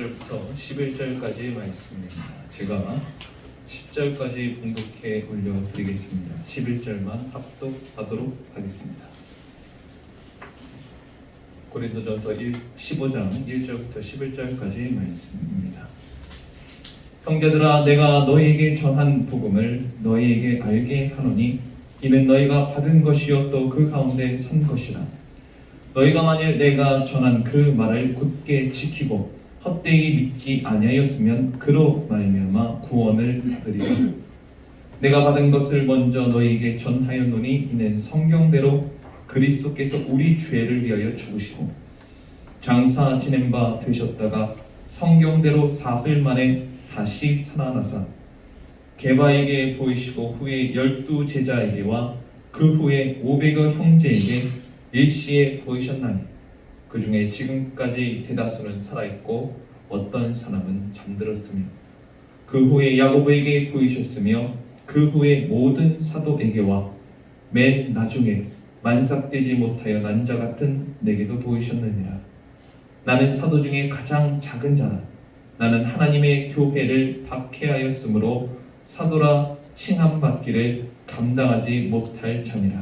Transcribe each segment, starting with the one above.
1절부터 11절까지의 말씀입니다. 제가 10절까지 봉독해 올려드리겠습니다. 11절만 합독하도록 하겠습니다. 고린도전서 15장 1절부터 11절까지의 말씀입니다. 형제들아, 내가 너희에게 전한 복음을 너희에게 알게 하노니 이는 너희가 받은 것이요 또 그 가운데 선 것이라. 너희가 만일 내가 전한 그 말을 굳게 지키고 헛되이 믿지 아니하였으면 그로 말미암아 구원을 받으리라. 내가 받은 것을 먼저 너희에게 전하였노니 이는 성경대로 그리스도께서 우리 죄를 위하여 죽으시고 장사 지낸 바 되셨다가 성경대로 사흘 만에 다시 살아나사 게바에게 보이시고 후에 12 제자에게와 그 후에 500여 형제에게 일시에 보이셨나니 그 중에 지금까지 대다수는 살아있고 어떤 사람은 잠들었으며 그 후에 야고보에게 보이셨으며 그 후에 모든 사도에게와 맨 나중에 만삭되지 못하여 난 자 같은 내게도 보이셨느니라. 나는 사도 중에 가장 작은 자라. 나는 하나님의 교회를 박해하였으므로 사도라 칭함받기를 감당하지 못할 자니라.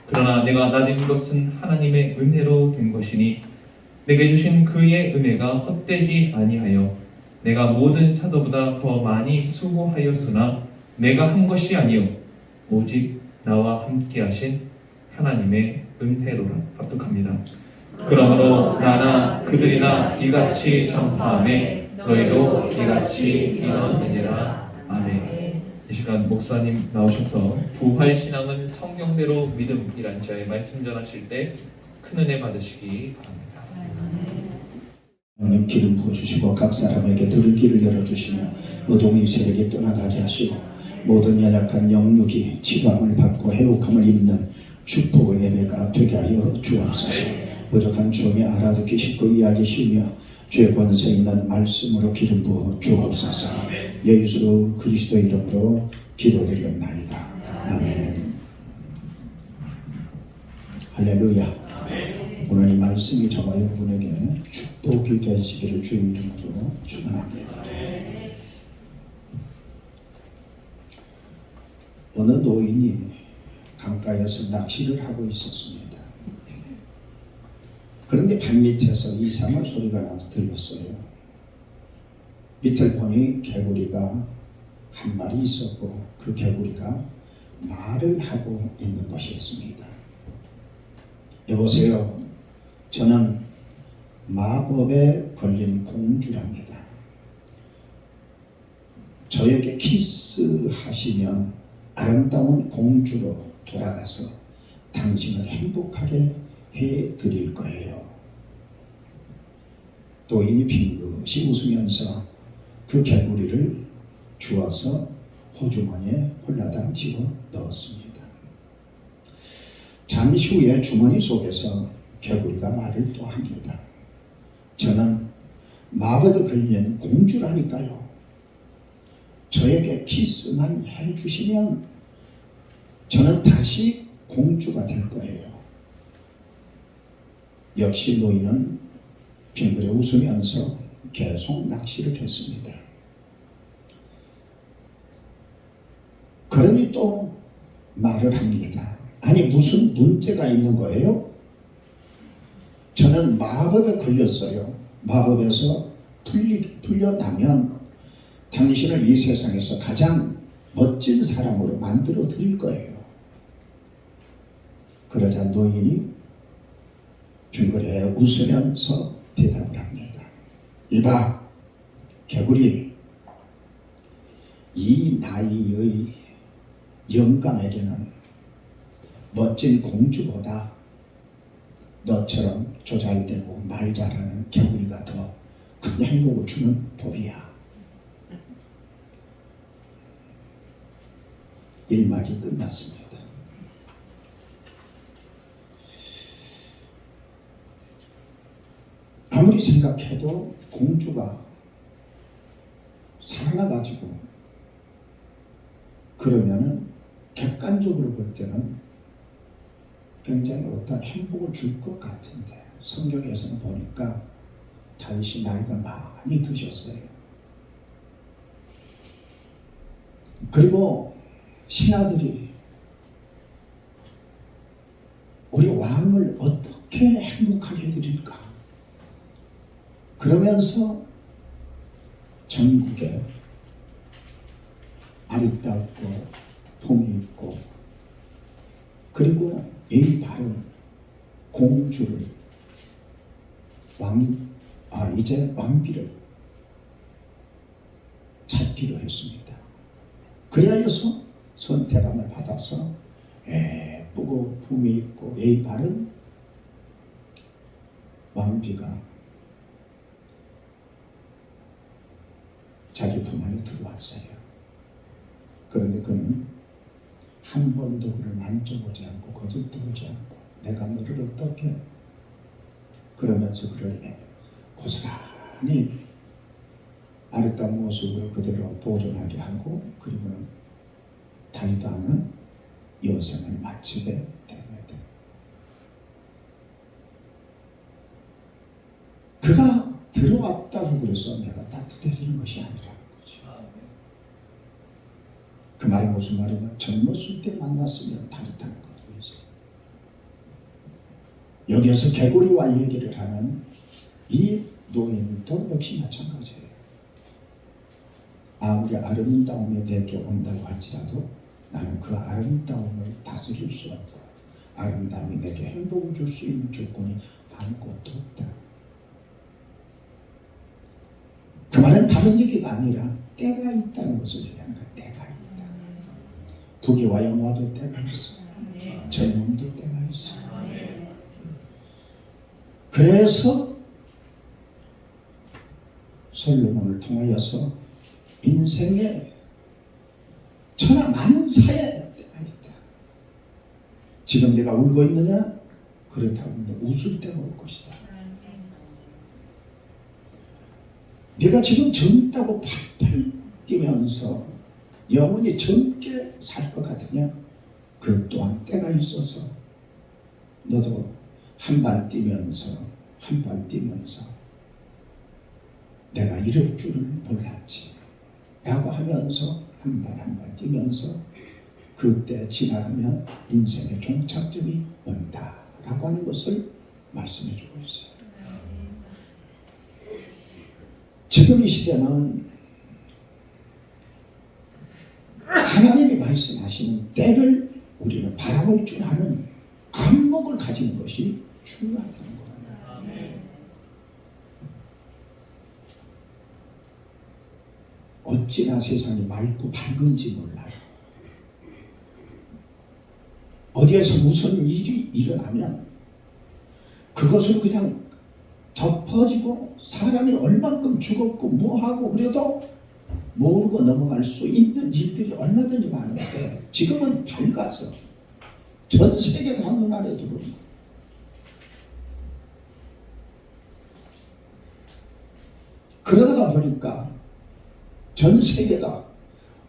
그러나 내가 나된 것은 하나님의 은혜로 된 것이니 내게 주신 그의 은혜가 헛되지 아니하여 내가 모든 사도보다 더 많이 수고하였으나 내가 한 것이 아니요 오직 나와 함께 하신 하나님의 은혜로라. 합독합니다. 그러므로 나나 그들이나 이같이 전파하매 너희도 이같이 민원되니라. 아멘. 이 시간 목사님 나오셔서 부활신앙은 성경대로 믿음이란 제의 말씀 전하실 때 큰 은혜 받으시기 바랍니다. 하나님 기름 부어주시고 각 사람에게 들을 길을 열어주시며 어둠의 세력이 떠나가게 하시고 모든 연약한 영육이 지방을 받고 해옥함을 입는 축복의 예배가 되게 하여 주옵소서. 부족한 종이 알아듣기 쉽고 이해하기 쉬우며 죄 권세 있는 말씀으로 기름 부어 주옵소서. 예수 그리스도 이름으로 기도드리옵나이다. 아멘. 할렐루야. 오늘 이 말씀이 저와 여러분에게 축복이 되시기를 주의 이름으로 축원합니다. 어느 노인이 강가에서 낚시를 하고 있었습니다. 그런데 발밑에서 이상한 소리가 들렸어요. 밑을 보니 개구리가 한 마리 있었고 그 개구리가 말을 하고 있는 것이었습니다. 여보세요. 저는 마법에 걸린 공주랍니다. 저에게 키스하시면 아름다운 공주로 돌아가서 당신을 행복하게 해드릴 거예요. 노인이 빙긋이 웃으면서 그 개구리를 주워서 호주머니에 홀라당 집어 넣었습니다. 잠시 후에 주머니 속에서 개구리가 말을 또 합니다. 저는 마법에 걸린 공주라니까요. 저에게 키스만 해주시면 저는 다시 공주가 될 거예요. 역시 노인은 빙그레 웃으면서 계속 낚시를 했습니다. 그러니 또 말을 합니다. 아니 무슨 문제가 있는 거예요? 저는 마법에 걸렸어요. 마법에서 풀려나면 당신을 이 세상에서 가장 멋진 사람으로 만들어 드릴 거예요. 그러자 노인이 빙그레 웃으면서 대답을 합니다. 이봐, 개구리, 이 나이의 영감에게는 멋진 공주보다 너처럼 조잘되고 말 잘하는 개구리가 더 큰 행복을 주는 법이야. 일막이 끝났습니다. 아무리 생각해도 공주가 살아나가지고 그러면은 객관적으로 볼 때는 굉장히 어떤 행복을 줄 것 같은데 성경에서는 보니까 다윗이 나이가 많이 드셨어요. 그리고 신하들이 우리 왕을 어떻게 행복하게 해드릴까? 그러면서 전국에 아리따웠고 품이 있고 그리고 예의 바른 공주를 이제 왕비를 찾기로 했습니다. 그리하여서 선택함을 받아서 예쁘고 품이 있고 예의 바른 왕비가 자기 품 안에 들어왔어요. 그런데 그는 한 번도 그를 만져보지 않고 거들떠 보지 않고 내가 너를 어떻게 그러면서 그를 고스란히 아름다운 모습으로 그대로 보존하게 하고 그리고는 다윗 왕은 여생을 마치게 됩니다. 그가 들어왔다고 그래서 내가 따뜻해지는 것이 아니라는 거죠. 그 말이 무슨 말이냐? 젊었을 때 만났으면 다르다는 거죠. 여기에서 개구리와 얘기를 하는 이 노인도 역시 마찬가지예요. 아무리 아름다움이 내게 온다고 할지라도 나는 그 아름다움을 다스릴 수 없고 아름다움이 내게 행복을 줄 수 있는 조건이 아무것도 없다. 그 말은 다른 얘기가 아니라 때가 있다는 것을 얘기하는 거야. 때가 있다. 부귀와 영화도 때가 있어. 젊음도 때가 있어. 그래서 솔로몬을 통하여서 인생의 천하만사의 때가 있다. 지금 내가 울고 있느냐? 그렇다고 웃을 때가 올 것이다. 내가 지금 젊다고 팔팔 뛰면서 영원히 젊게 살 것 같으냐? 그 또한 때가 있어서 너도 한 발 뛰면서 내가 이럴 줄을 몰랐지 라고 하면서 한 발 뛰면서 그때 지나가면 인생의 종착점이 온다 라고 하는 것을 말씀해 주고 있어요. 지금 이 시대는 하나님이 말씀하시는 때를 우리는 바라볼 줄 아는 안목을 가지는 것이 중요하다는 거예요. 어찌나 세상이 맑고 밝은지 몰라요. 어디에서 무슨 일이 일어나면 그것을 그냥 덮어지고 사람이 얼만큼 죽었고 뭐하고 그래도 모르고 넘어갈 수 있는 일들이 얼마든지 많은데 지금은 밝아서 전 세계가 한눈 안에 들어옵니다. 그러다가 보니까 전 세계가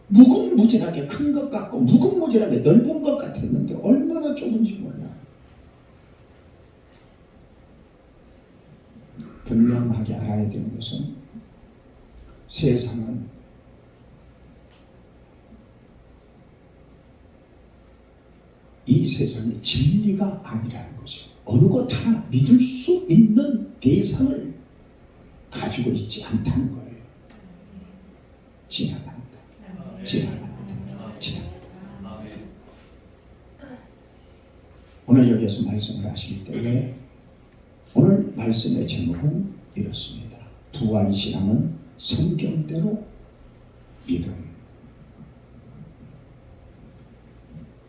무궁무진하게 큰 것 같고 무궁무진하게 넓은 것 같았는데 얼마나 좁은지 몰라요. 분명하게 알아야 되는 것은 세상은 이 세상이 진리가 아니라는 것이요. 어느 것 하나 믿을 수 있는 대상을 가지고 있지 않다는 거예요. 지나간다. 오늘 여기에서 말씀을 하실 때에 오늘 말씀의 제목은 이렇습니다. 부활신앙은 성경대로 믿음.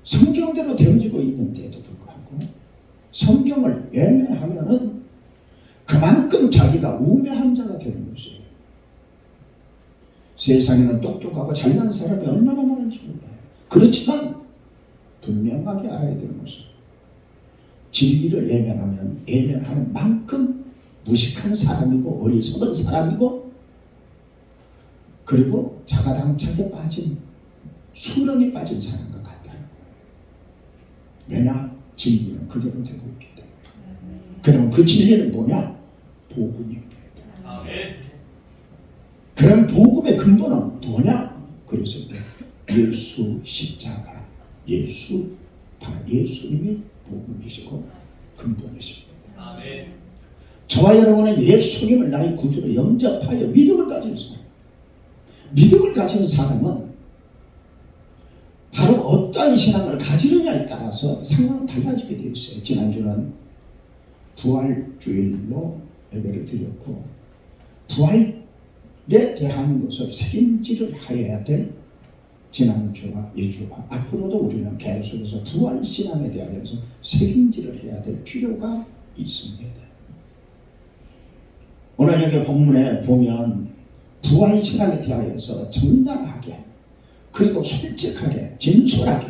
성경대로 되어지고 있는데도 불구하고 성경을 외면하면은 그만큼 자기가 우매한 자가 되는 것이에요. 세상에는 똑똑하고 잘난 사람이 얼마나 많은지 몰라요. 그렇지만 분명하게 알아야 되는 것은 진리를 외면하면 외면하는 만큼 무식한 사람이고 어리석은 사람이고 그리고 자가당착에 빠진 수렁에 빠진 사람과 같다는 거예요. 왜냐? 진리는 그대로 되고 있기 때문에. 그러면 그 진리는 뭐냐? 복음입니다. 그런 복음의 근본은 뭐냐? 그랬을 때 예수 십자가, 예수, 바로 예수님이 복음이시고 근본이십니다. 저와 여러분은 예수님을 나의 구주로 영접하여 믿음을 가진 사람, 믿음을 가진 사람은 바로 어떠한 신앙을 가지느냐에 따라서 상황은 달라지게 되어 있어요. 지난주는 부활주일로 예배를 드렸고, 부활에 대한 것을 책임지를 하여야 될 지난주와 이주와 앞으로도 우리는 계속해서 부활신앙에 대하여서 책임지를 해야 될 필요가 있습니다. 오늘 여기 본문에 보면 부활신앙에 대하여서 정당하게 그리고 솔직하게 진솔하게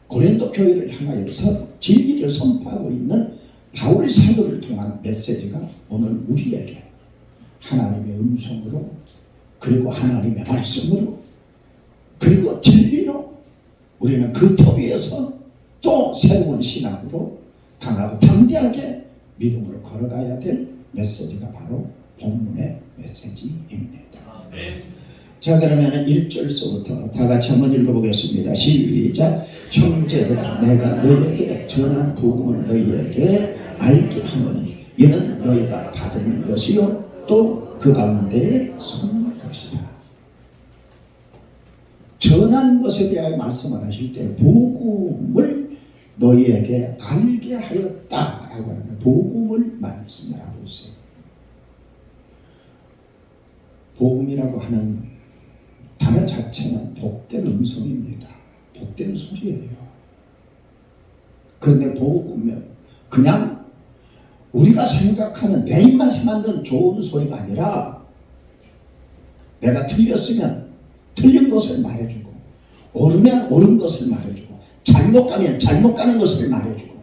고린도 교회를 향하여서 진리를 선포하고 있는 바울 사도를 통한 메시지가 오늘 우리에게 하나님의 음성으로 그리고 하나님의 말씀으로 그리고 진리로 우리는 그 터 위에서 또 새로운 신앙으로 강하고 담대하게 믿음으로 걸어가야 될 메시지가 바로 본문의 메시지입니다. 자, 그러면 1절서부터 다 같이 한번 읽어보겠습니다. 시작. 형제들아, 내가 너희에게 전한 복음을 너희에게 알게 하노니 이는 너희가 받은 것이요 또 그 가운데에 선 것이라. 전한 것에 대하여 말씀을 하실 때 복음을 너희에게 알게 하였다라고 하는 거예요. 복음을 말씀을 하고 있어요. 복음이라고 하는 단어 자체는 복된 음성입니다. 복된 소리예요. 그런데 복음은 그냥 우리가 생각하는 내 입맛에 맞는 좋은 소리가 아니라 내가 틀렸으면 틀린 것을 말해주고 옳으면 옳은 것을 말해주고 잘못 가면 잘못 가는 것을 말해주고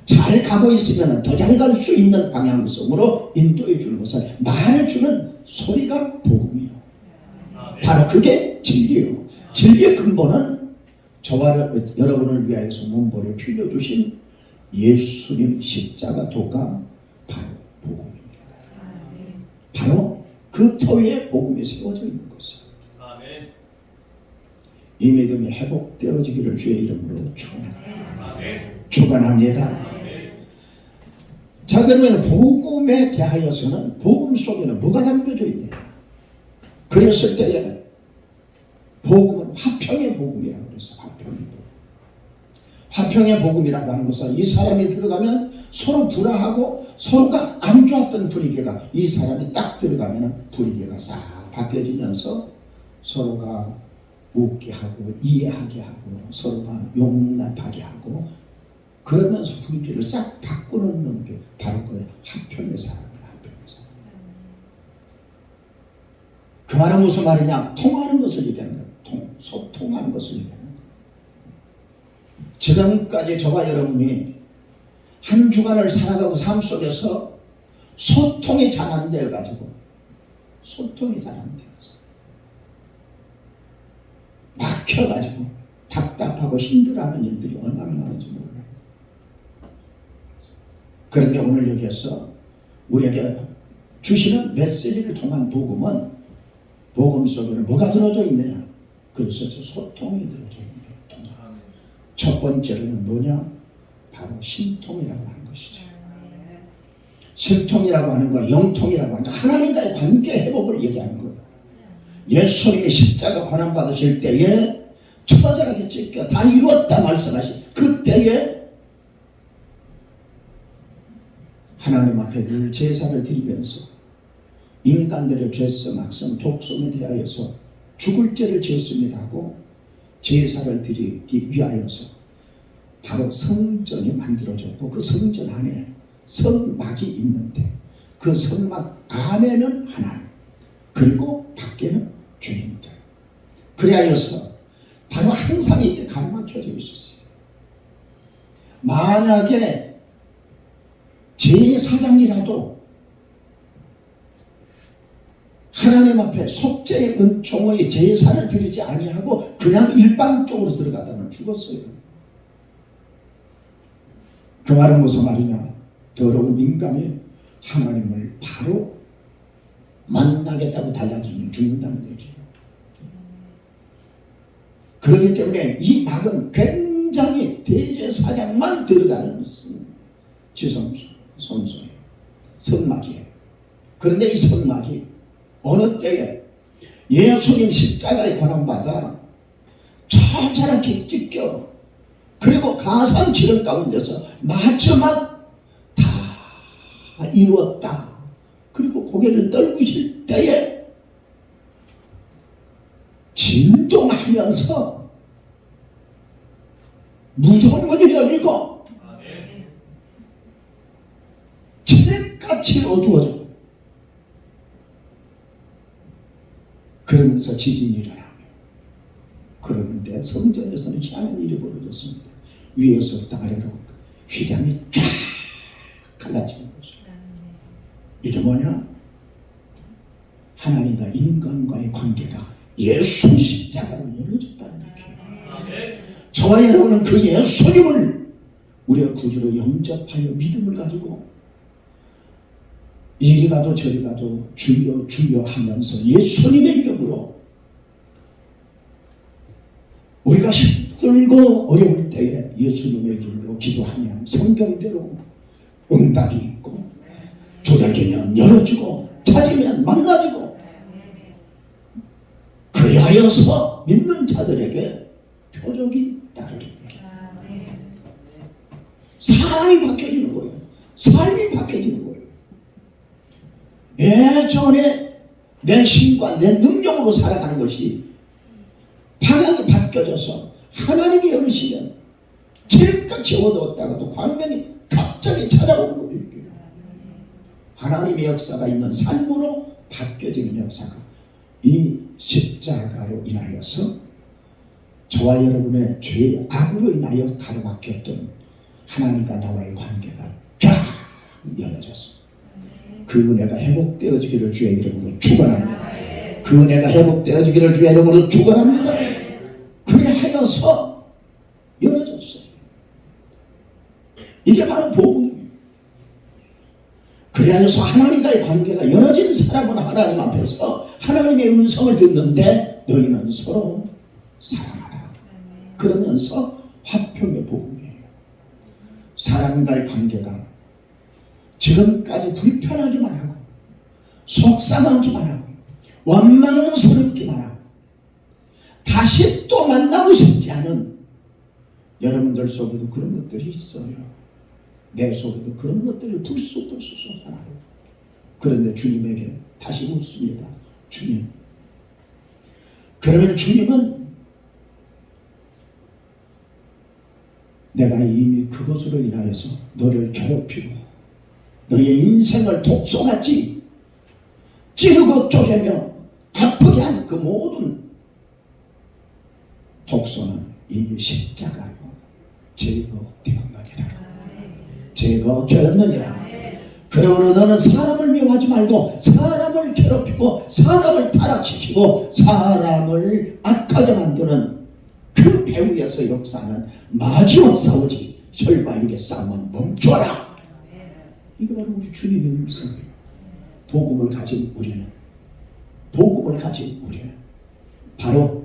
잘 가고 있으면 더 잘 갈 수 있는 방향성으로 인도해 주는 것을 말해주는 소리가 복음이에요. 바로 그게 진리예요. 진리의 근본은 저와 여러분을 위하여서 몸버려 피려 주신 예수님 십자가 도가 바로 복음입니다. 바로 그 터 위에 복음이 세워져 있는 것이에요. 이 믿음이 회복되어지기를 주의 이름으로 축원합니다. 자, 그러면 복음에 대하여서는 복음 속에는 뭐가 담겨져 있느냐? 그랬을 때에 복음은 화평의 복음이라고 그랬어요. 화평의 복음. 화평의 복음이라고 하는 것은 이 사람이 들어가면 서로 불화하고 서로가 안 좋았던 분위기가 이 사람이 딱 들어가면 분위기가 싹 바뀌어지면서 서로가 웃게 하고 이해하게 하고 서로가 용납하게 하고 그러면서 분위기를 싹 바꾸는 게 바로 그 화평의 사람이에요. 화평의 사람. 그 말은 무슨 말이냐? 통하는 것을 얘기하는 거예요. 소통하는 것을 얘기하는 거예요. 지금까지 저와 여러분이 한 주간을 살아가고 삶 속에서 소통이 잘 안 되어가지고 소통이 잘 안 되어서 막혀가지고 답답하고 힘들어하는 일들이 얼마나 많은지 몰라요. 그런데 오늘 여기에서 우리에게 주시는 메시지를 통한 복음은 복음 속에는 뭐가 들어져 있느냐? 그래서 소통이 들어져 있는 거예요. 첫 번째로는 뭐냐? 바로 신통이라고 하는 것이죠. 신통이라고 하는 거, 영통이라고 하는 거, 하나님과의 관계 회복을 얘기하는 거예요. 예수님이 십자가 고난받으실 때에 처절하게 찢겨 다 이루었다 말씀하신 그때에 하나님 앞에 늘 제사를 드리면서 인간들의 죄성, 악성, 독성에 대하여서 죽을 죄를 지었습니다 하고 제사를 드리기 위하여서 바로 성전이 만들어졌고 그 성전 안에 성막이 있는데 그 성막 안에는 하나님 그리고 밖에는 주인들 그리하여서 바로 항상 이게 가로막혀져 있었지. 만약에 제사장이라도 하나님 앞에 속죄의 은총의 제사를 드리지 아니하고 그냥 일반적으로 들어가다면 죽었어요. 그 말은 무슨 말이냐? 더러운 인간이 하나님을 바로 만나겠다고 달라지면 죽는다는 얘기예요. 그렇기 때문에 이 막은 굉장히 대제사장만 들어가는 지성소예요. 성막이에요. 그런데 이 성막이 어느 때에 예수님 십자가에 고난받아 처절하게 찢겨 그리고 가상 지름 가운데서 마지막 다 이루었다. 그리고 고개를 떨구실 때에 진동하면서 무덤 문이 열리고 칠흑같이 어두워져. 그러면서 지진이 일어나요. 그런데 성전에서는 희한한 일이 벌어졌습니다. 위에서부터 아래로 휘장이 쫙 갈라지는 거죠. 이게 뭐냐? 하나님과 인간과의 관계가 예수 십자가로 열어졌다는 얘기예요. 저와 여러분은 그 예수님을 우리의 구주로 영접하여 믿음을 가지고 이리 가도 저리 가도 주여 주여 하면서 예수님의 이름으로 우리가 힘들고 어려울 때에 예수님의 이름으로 기도하면 성경대로 응답이 있고 두들기면 열어주고 찾으면 만나주고 그리하여서 믿는 자들에게 표적이 따르는 거예요. 사람이 바뀌어지는 거예요. 삶이 바뀌어지는 거예요. 예전에 내 힘과 내 능력으로 살아가는 것이 방향이 바뀌어져서 하나님이 열으시면 칠흑같이 어두웠다가도 광명이 갑자기 찾아오는 거예요. 하나님의 역사가 있는 삶으로 바뀌어지는 역사가 이 십자가로 인하여서 저와 여러분의 죄의 악으로 인하여 가로막혔던 하나님과 나와의 관계가 쫙 열어졌습니다. 그 은혜가 회복되어지기를 주의 이름으로 축원합니다. 그 은혜가 회복되어지기를 주의 이름으로 축원합니다. 그래하여서 열어졌어요. 이게 바로 복음이에요. 그래서 하나님과의 관계가 열어진 사람은 하나님 앞에서 하나님의 음성을 듣는데 너희는 서로 사랑하라. 그러면서 화평의 복음이에요. 사람과의 관계가 지금까지 불편하기만 하고 속상하기만 하고 원망스럽기만 하고 다시 또 만나고 싶지 않은 여러분들 속에도 그런 것들이 있어요. 내 속에도 그런 것들을 불쑥불쑥 솟아나요. 그런데 주님에게 다시 묻습니다. 주님, 그러면 주님은 내가 이미 그것으로 인하여서 너를 괴롭히고 너의 인생을 독소같이 찌르고 쪼개며 아프게 한 그 모든 독소는 이미 십자가로 제거되었느니라. 제거되었느니라. 그러므로 너는 사람을 미워하지 말고 사람을 괴롭히고 사람을 타락시키고 사람을 악하게 만드는 그 배후에서 역사는 마귀와 싸우지 혈과 육의 싸움은 멈춰라. 이거 바로 우리 주님의 음성이에요. 복음을 가진 우리는 바로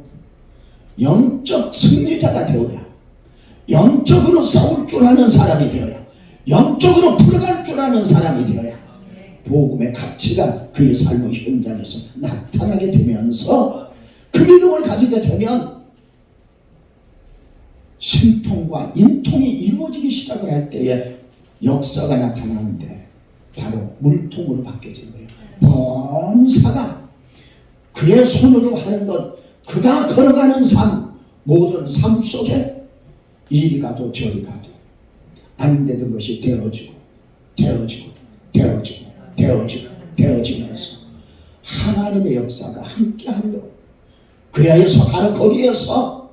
영적 승리자가 되어야, 영적으로 싸울 줄 아는 사람이 되어야, 영적으로 풀어갈 줄 아는 사람이 되어야 복음의 가치가 그의 삶의 현장에서 나타나게 되면서 그 믿음을 가지게 되면 신통과 인통이 이루어지기 시작을 할 때에 역사가 나타나는데 바로 물통으로 바뀌어진 거예요. 범사가 그의 손으로 하는 것, 그가 걸어가는 삶, 모든 삶 속에 이리 가도 저리 가도 안 되던 것이 되어지면서 하나님의 역사가 함께하며 그래서 바로 거기에서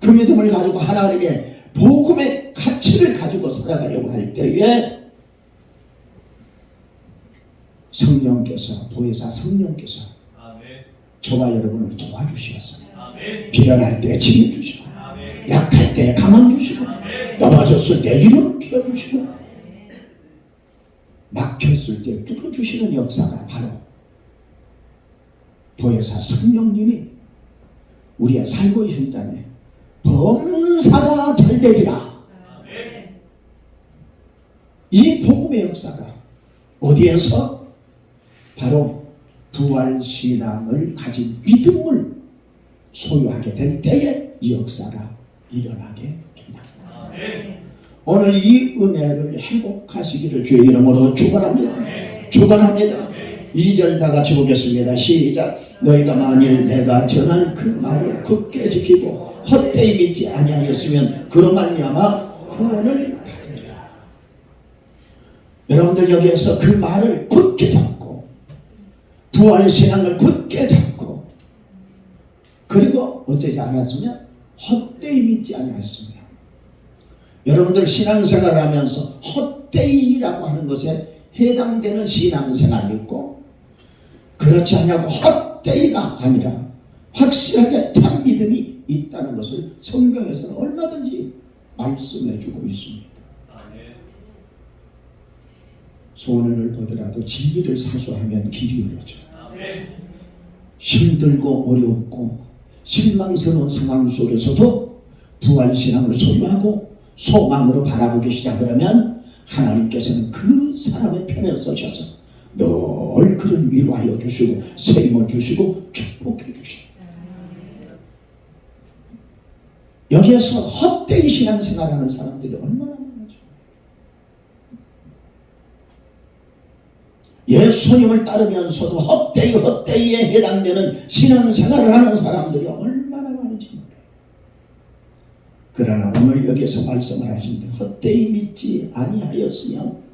그 믿음을 가지고 하나님의 복음의 가치를 가지고 살아가려고 할 때에 성령께서, 보혜사 성령께서 저와 여러분을 도와주시겠어요. 비련할 때 힘을 주시고 약할 때 강함 주시고 넘어졌을 때 일으켜 주시고 막혔을 때 뚫어주시는 역사가 바로 보혜사 성령님이 우리의 삶의 현장에 범사가 잘 되리라. 이 복음의 역사가 어디에서? 바로 부활신앙을 가진 믿음을 소유하게 될 때에 이 역사가 일어나게 된다. 오늘 이 은혜를 회복하시기를 주의 이름으로 축원합니다. 축원합니다. 2절 다 같이 보겠습니다. 시작. 너희가 만일 내가 전한 그 말을 굳게 지키고 헛되이 믿지 아니하였으면 그로 말미암아 구원을 받으리라. 여러분들 여기에서 그 말을 굳게 잡고 부활신앙을 굳게 잡고 그리고 어떻게 않았으면 헛되이 믿지 아니하였으면 여러분들 신앙생활을 하면서 헛되이라고 하는 것에 해당되는 신앙생활이 있고 그렇지 않냐고 헛되이가 아니라 확실하게 참 믿음이 있다는 것을 성경에서는 얼마든지 말씀해 주고 있습니다. 소원을 보더라도 진리를 사수하면 길이 열어져요. 힘들고 어렵고 실망스러운 상황 속에서도 부활신앙을 소유하고 소망으로 바라보기 시작하면 하나님께서는 그 사람의 편에 서셔서 늘 그를 위로하여 주시고 세임을 주시고 축복해 주시고 여기에서 헛되이 신앙생활하는 사람들이 얼마나 많죠. 예수님을 따르면서도 헛되이에 해당되는 신앙생활을 하는 사람들이 얼마나 많은지 몰라요. 그러나 오늘 여기서 말씀을 하십니다. 헛되이 믿지 아니하였으면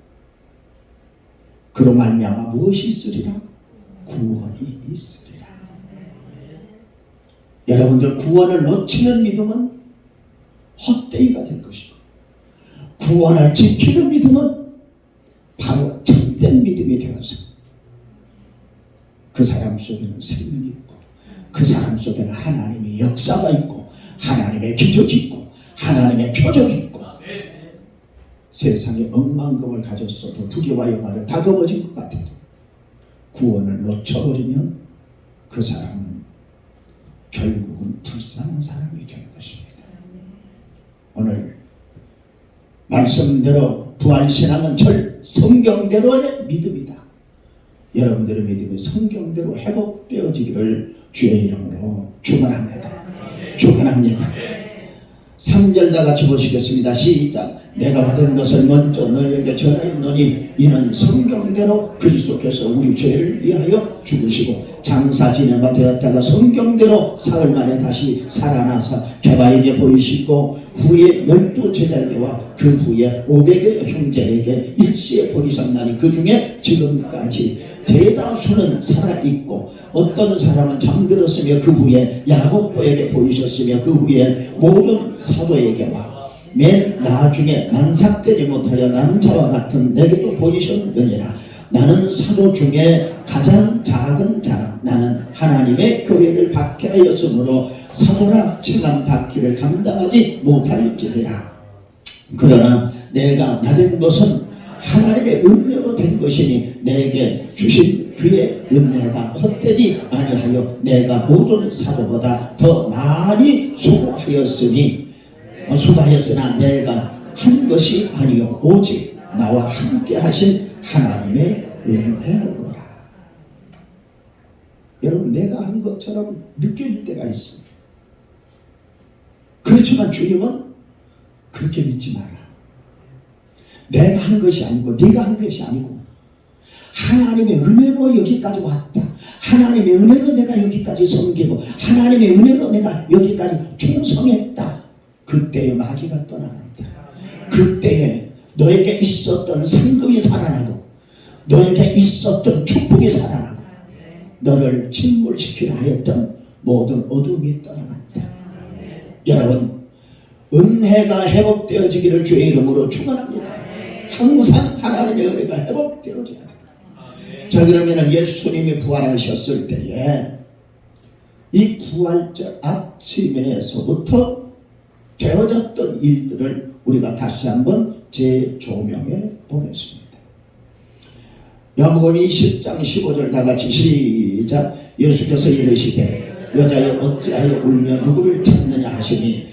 그로 말미암아 무엇이 있으리라? 구원이 있으리라. 여러분들 구원을 놓치는 믿음은 헛되이가 될 것이고 구원을 지키는 믿음은 바로 참된 믿음이 되어서 그 사람 속에는 생명이 있고 그 사람 속에는 하나님의 역사가 있고 하나님의 기적이 있고 하나님의 표적이 있고 세상에 억만금을 가졌어도 부귀와 영화를 다듬어진 것 같아도 구원을 놓쳐버리면 그 사람은 결국은 불쌍한 사람이 되는 것입니다. 오늘 말씀대로 부활신앙은 성경대로의 믿음이다. 여러분들의 믿음이 성경대로 회복되어지기를 주의 이름으로 축원합니다. 축원합니다. 3절 다 같이 보시겠습니다. 시작. 내가 받은 것을 먼저 너희에게 전하였노니 이는 성경대로 그리스도께서 우리 죄를 위하여 죽으시고 장사 지내가 되었다가 성경대로 사흘 만에 다시 살아나사 개바에게 보이시고 후에 12 제자에게와 그 후에 500여 형제에게 일시에 보이셨나니 그 중에 지금까지 대다수는 살아있고 어떤 사람은 잠들었으며 그 후에 야고보에게 보이셨으며 그 후에 모든 사도에게와 맨 나중에 만삭되지 못하여 남자와 같은 내게도 보이셨느니라. 나는 사도 중에 가장 작은 자라. 나는 하나님의 교회를 박해하였으므로 사도라 칭함받기를 감당하지 못할지니라. 그러나 내가 나된 것은 하나님의 은혜로 된 것이니 내게 주신 그의 은혜가 헛되지 아니하여 내가 모든 사도보다 더 많이 수고하였으나 내가 한 것이 아니요 오직 나와 함께 하신 하나님의 은혜로라. 여러분 내가 한 것처럼 느껴질 때가 있어요. 그렇지만 주님은 그렇게 믿지 마라. 내가 한 것이 아니고 네가 한 것이 아니고 하나님의 은혜로 여기까지 왔다. 하나님의 은혜로 내가 여기까지 섬기고 하나님의 은혜로 내가 여기까지 충성했다. 그때에 마귀가 떠나간다. 그때에 너에게 있었던 상급이 살아나고 너에게 있었던 축복이 살아나고 너를 침몰시키려 하였던 모든 어둠이 떠나간다. 여러분 은혜가 회복되어지기를 주의 이름으로 축원합니다. 항상 하나님의 은혜가 회복되어져야 됩니다. 자 그러면 예수님이 부활하셨을 때에 이 부활절 아침에서부터 되어졌던 일들을 우리가 다시 한번 재조명해 보겠습니다. 요한복음 20장 15절 다 같이 시작. 예수께서 이르시되 여자여 어찌하여 울며 누구를 찾느냐 하시니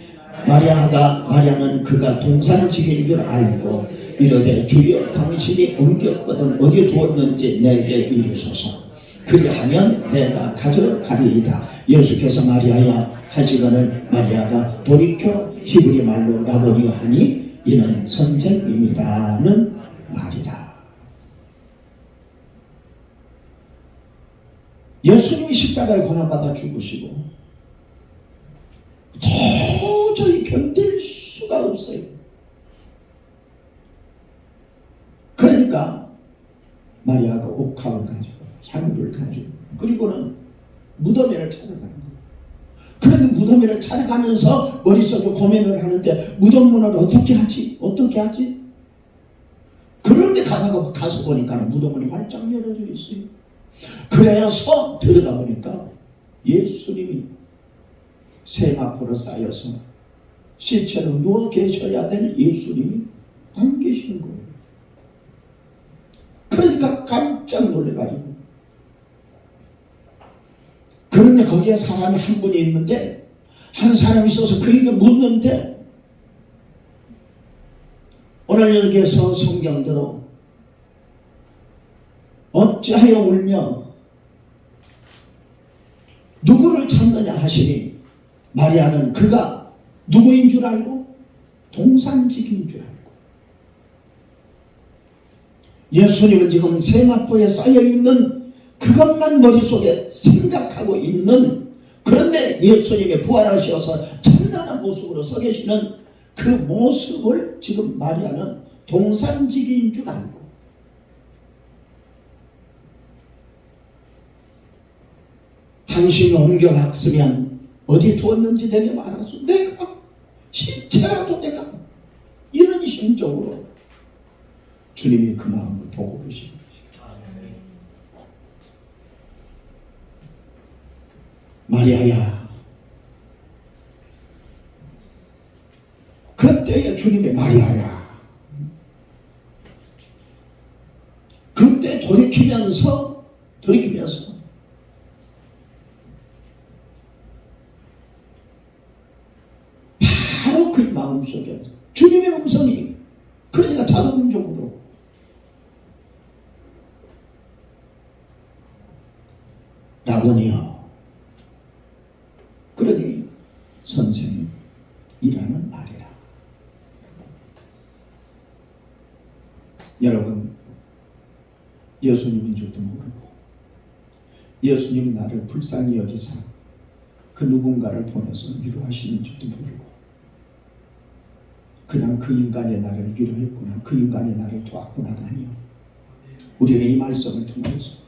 마리아는 그가 동산지기인 줄 알고 이르되 주여 당신이 옮겼거든 어디에 두었는지 내게 이르소서. 그리하면 내가 가져가리이다. 예수께서 마리아야 하시거늘 마리아가 돌이켜 히브리 말로 라보니 하니 이는 선생님이라는 말이라. 예수님이 십자가에 고난받아 죽으시고 도저히 견딜 수가 없어요. 그러니까 마리아가 옥합을 가지고 향유를 가지고 그리고는 무덤에를 찾아가는 거예요. 그런데 무덤에를 찾아가면서 머릿속에 고민을 하는데 무덤 문을 어떻게 하지? 그런데 가서 보니까 무덤 문이 활짝 열어져 있어요. 그래서 들어가 보니까 예수님이 세마포로 쌓여서 시체로 누워 계셔야 될 예수님이 안 계시는 거예요. 그러니까 깜짝 놀래가지고, 그런데 거기에 사람이 한 분이 있는데, 한 사람이 있어서 그에게 묻는데, 오늘 여기에서 성경대로 어찌하여 울며 누구를 찾느냐 하시니 마리아는 그가 누구인 줄 알고 동산지기인 줄 알고. 예수님은 지금 세마포에 쌓여있는 그것만 머릿속에 생각하고 있는, 그런데 예수님이 부활하셔서 찬란한 모습으로 서 계시는 그 모습을 지금 마리아는 동산지기인 줄 알고, 당신이 옮겨갔으면 어디 두었는지 내게 말하소. 내가 시체라도 내가, 이런 심정으로 주님이 그 마음을 보고 계십니다. 마리아야, 그때에 주님이 마리아야, 그때 돌이키면서 바로 그 마음속에 주님의 음성이, 그러니까 자동적으로 라보니여, 그러니 선생님이라는 말이라. 여러분, 예수님인 줄도 모르고 예수님이 나를 불쌍히 여기사 그 누군가를 보내서 위로하시는 줄도 모르고 그냥 그 인간이 나를 위로했구나, 그 인간이 나를 도왔구나가 아니요. 우리는 이 말씀을 통해서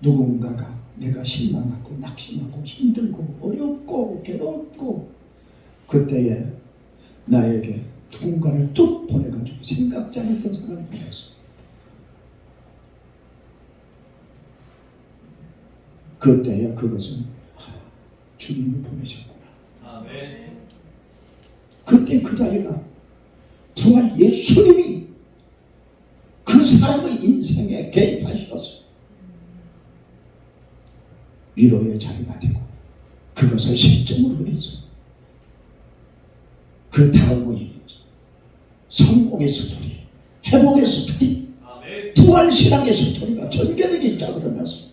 누군가가 내가 실망하고 낙심하고 힘들고 어렵고 괴롭고 그때에 나에게 누군가를 뚝 보내가지고 생각지 않았던 사람을 보내서 그때에 그것은 주님이 보내셨구나. 아멘. 그때 그 자리가 부활 예수님이 그 사람의 인생에 개입하셔서 위로의 자리가 되고, 그것을 실점으로 해서 그 다음의 성공의 스토리, 회복의 스토리, 부활신앙의 스토리가 전개되기 시작하면서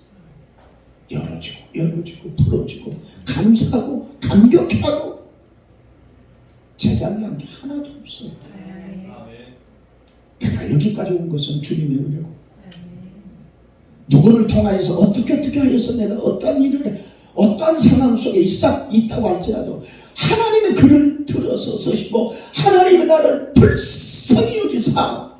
열어지고 풀어지고 감사하고 감격하고 제잘난 게 하나도 없어요. 내가 여기까지 온 것은 주님의 은혜고, 누구를 통하여서 어떻게 하여서 내가 어떠한 일을 해, 어떠한 상황 속에 있다고 할지라도 하나님의 글을 들어서 쓰시고 하나님의 나를 불쌍히 여기사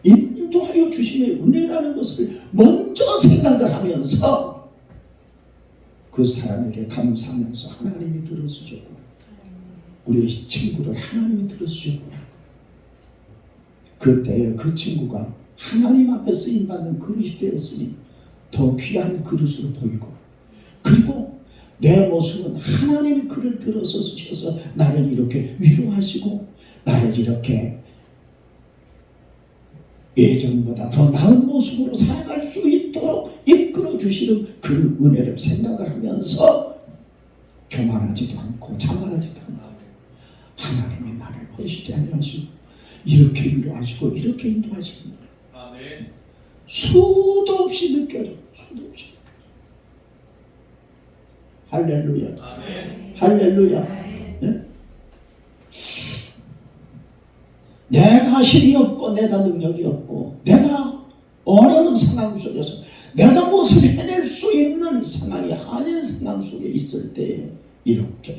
인도하여 주심의 은혜라는 것을 먼저 생각을 하면서 그 사람에게 감사하면서 하나님이 들어주셨구나, 우리의 친구를 하나님이 들어주셨구나. 그때에 그 친구가 하나님 앞에 쓰임받는 그릇이 되었으니 더 귀한 그릇으로 보이고, 그리고 내 모습은 하나님의 글을 들어서 쓰셔서 나를 이렇게 위로하시고 나를 이렇게 예전보다 더 나은 모습으로 살아갈 수 있도록 이끌어 주시는 그 은혜를 생각을 하면서 교만하지도 않고 자만하지도 않고 하나님이 나를 버리시지 아니하시고 이렇게 인도하시고 이렇게 인도하시는 거예요. 수도 없이 느껴져. 수도 없이 느껴져. 할렐루야. 할렐루야. 네? 내가 힘이 없고 내가 능력이 없고 내가 어려운 상황 속에서 내가 무엇을 해낼 수 있는 상황이 아닌 상황 속에 있을 때 이렇게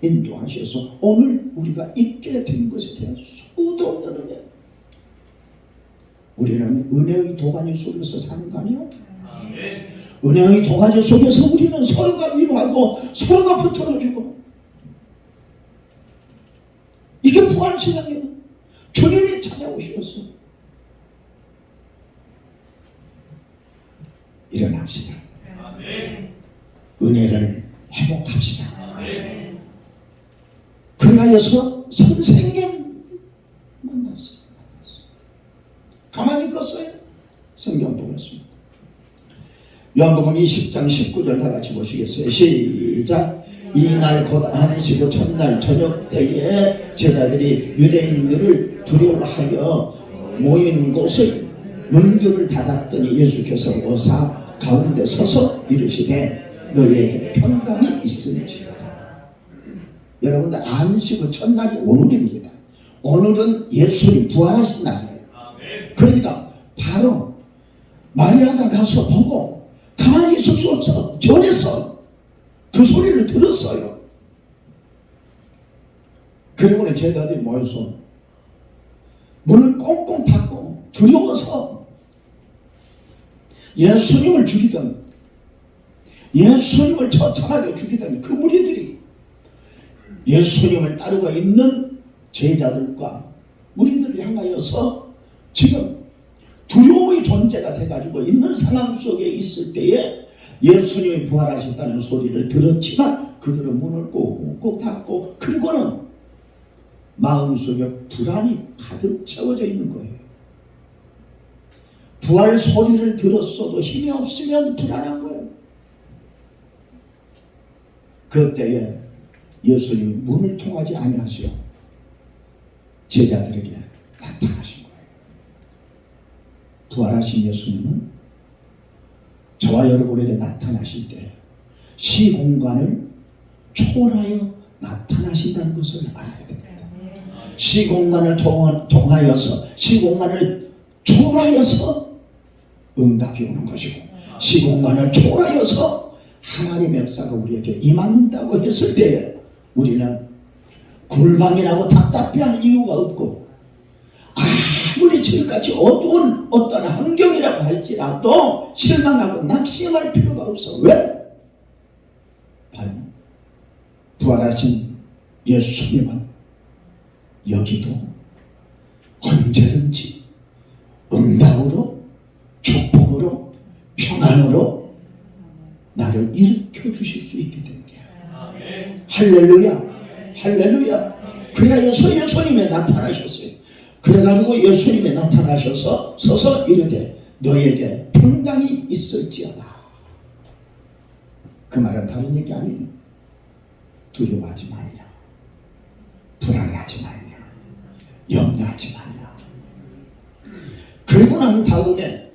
인도하셔서 오늘 우리가 있게 된 것에 대한 수도 없는 은혜. 우리는 은혜의 도가니 속에서 사는 거 아니에요? 은혜의 도가니 속에서 우리는 서로가 위로하고 서로가 붙들어주고, 이게 부활신앙이에요. 주님이 찾아오셔서 일어납시다. 은혜를 회복합시다. 그리하여서 선생님 만났어요. 가만히 있겠어요? 성경 보겠습니다. 요한복음 20장 19절 다 같이 보시겠어요? 시작. 이날 곧 안식 첫날 저녁 때에 제자들이 유대인들을 두려워하여 모인 곳의 문들을 닫았더니 예수께서 오사 가운데 서서 이르시되 너희에게 평강이 있을지어다. 여러분들 안식의 첫날이 오늘입니다. 오늘은 예수님 부활하신 날이에요. 그러니까 바로 마리아가 가서 보고 가만히 있을 수 없어. 전했어. 그 소리를 들었어요. 그리고는 제자들이 모여서 문을 꽁꽁 닫고 두려워서 예수님을 죽이던, 예수님을 처참하게 죽이던 그 무리들이 예수님을 따르고 있는 제자들과 무리들을 향하여서 지금 두려움의 존재가 돼가지고 있는 상황 속에 있을 때에 예수님이 부활하셨다는 소리를 들었지만 그들은 문을 꼭 닫고, 그리고는 마음속에 불안이 가득 채워져 있는 거예요. 부활 소리를 들었어도 힘이 없으면 불안한 거예요. 그때에 예수님이 문을 통하지 아니하시고 제자들에게 나타나신 거예요. 부활하신 예수님은 저와 여러분에게 나타나실 때 시공간을 초월하여 나타나신다는 것을 알아야 됩니다. 시공간을 통하여서, 시공간을 초월하여서 응답이 오는 것이고, 시공간을 초월하여서 하나님의 역사가 우리에게 임한다고 했을 때에 우리는 굴망이라고 답답해하는 이유가 없고, 아무리 지금까지 어두운 어떤 환경이라고 할지라도 실망하고 낙심할 필요가 없어. 왜? 바로 부활하신 예수님은 여기도 언제든지 응답으로, 축복으로, 평안으로 나를 일으켜 주실 수 있기 때문이야. 할렐루야. 할렐루야. 그래서 예수님이 나타나셨어요. 그래가지고 예수님이 나타나셔서 서서 이르되 너에게 평강이 있을지어다. 그 말은 다른 얘기 아니에요. 두려워하지 말라, 불안해하지 말라, 염려하지 말라. 그리고 난 다음에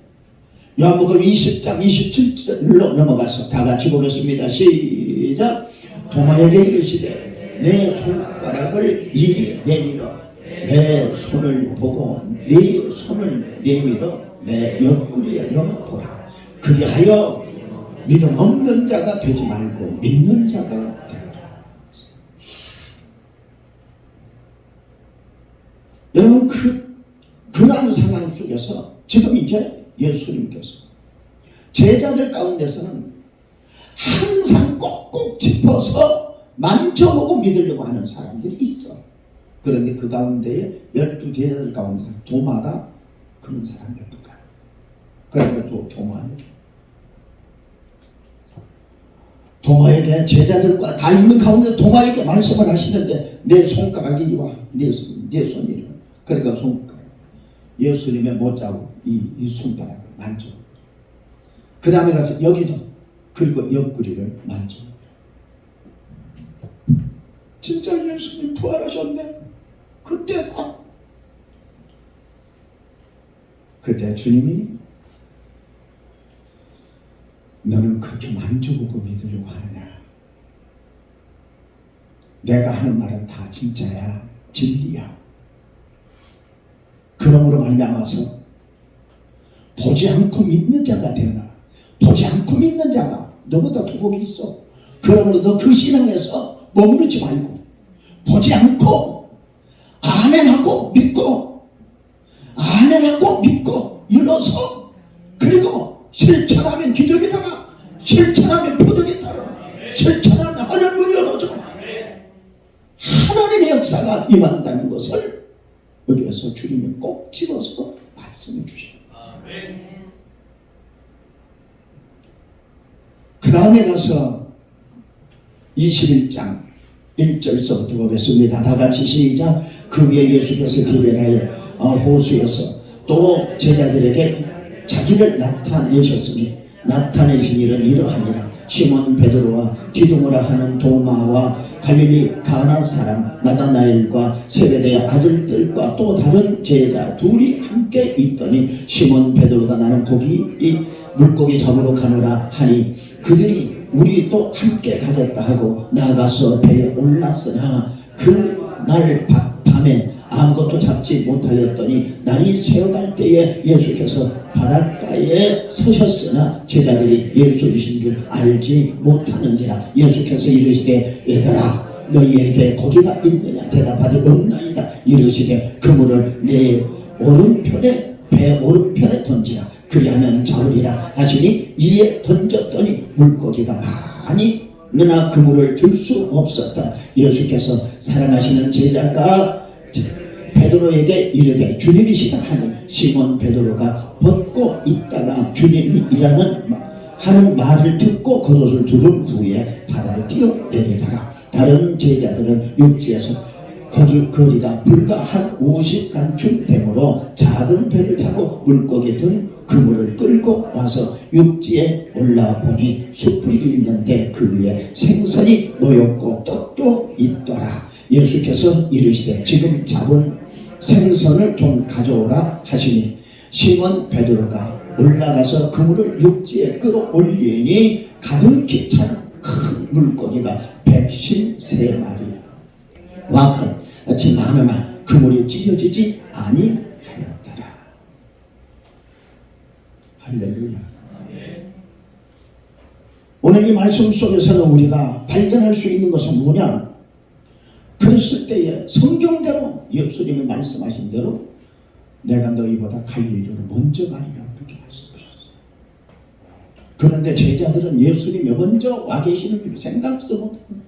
요한복음 20장 27절로 넘어가서 다 같이 보겠습니다. 시작. 도마에게 이르시되 내 손가락을 이리 내밀어 내 손을 보고 네 손을 내밀어 내 옆구리에 넣어보라. 그리하여 믿음 없는 자가 되지 말고 믿는 자가 되리라. 여러분, 그러한 상황 속에서 지금 이제 예수님께서 제자들 가운데서는 항상 꼭꼭 짚어서 만져보고 믿으려고 하는 사람들이 있어. 그런데 그 가운데에 12 제자들 가운데 도마가 그런 사람이었던 거야. 그래서 또 도마에게 제자들과 다 있는 가운데 도마에게 말씀을 하시는데 내 손가락이 이리 와, 내 손이 이리 와. 그러니까 손가락. 예수님의 못자국 이 손바닥을 만져. 그 다음에 가서 여기도, 그리고 옆구리를 만져. 진짜 예수님 부활하셨네. 그때 주님이 너는 그렇게 만져보고 믿으려고 하느냐? 내가 하는 말은 다 진짜야, 진리야. 그러므로 말미암아서 보지 않고 믿는 자가 되어라. 보지 않고 믿는 자가 너보다 더 복이 있어. 그러므로 너 그 신앙에서 머무르지 말고 보지 않고 아멘하고 믿고 아멘하고 믿고 일어서, 그리고 실천하면 기적이 나라, 실천하면 표적이 따라, 실천하면 하늘 문이 열어져 하나님의 역사가 임한다는 것을 여기에서 주님이 꼭 집어서 말씀해 주십니다. 그 다음에 가서 21장 1절서부터 보겠습니다. 다 같이 시작. 그 위에 예수께서 기별하여 호수에서 또 제자들에게 자기를 나타내셨으니 나타내신 일은 이러하니라. 시몬 베드로와 디두모라 하는 도마와 갈릴리 가나 사람 나다나엘과 세베대의 아들들과 또 다른 제자 둘이 함께 있더니 시몬 베드로가 나는 물고기 잡으러 가노라 하니 그들이 우리 또 함께 가겠다 하고 나가서 배에 올랐으나 그 날 밤에 아무것도 잡지 못하였더니 날이 새어갈 때에 예수께서 바닷가에 서셨으나 제자들이 예수이신 줄 알지 못하는지라. 예수께서 이르시되 얘들아 너희에게 고기가 있느냐 대답하되 없나이다. 이르시되 그물을 내 오른편에 배 오른편에 던지라. 그리하면 잡으리라 하시니 이에 던졌더니 물고기가 많이 그러나 그물을 들 수 없었다. 예수께서 사랑하시는 제자가 베드로에게 이르되 주님이시다 하니 시몬 베드로가 벗고 있다가 주님이 하는 말을 듣고 겉옷을 두른 후에 바다로 뛰어내리더라. 다른 제자들은 육지에서 거리가 불과 한 50간쯤 되므로 작은 배를 타고 물고기 든 그물을 끌고 와서 육지에 올라보니 숯불이 있는데 그 위에 생선이 놓였고 떡도 있더라. 예수께서 이르시되 지금 잡은 생선을 좀 가져오라 하시니 시몬 베드로가 올라가서 그물을 육지에 끌어올리니 가득히 찬 큰 물고기가 113마리와 같이 많으나 그물이 찢어지지 아니하였더라. 할렐루야. 오늘 이 말씀 속에서는 우리가 발견할 수 있는 것은 뭐냐? 그랬을 때에 성경대로 예수님이 말씀하신 대로 내가 너희보다 갈릴리로 먼저 가리라 그렇게 말씀하셨어요. 그런데 제자들은 예수님이 먼저 와 계시는 줄 생각지도 못합니다.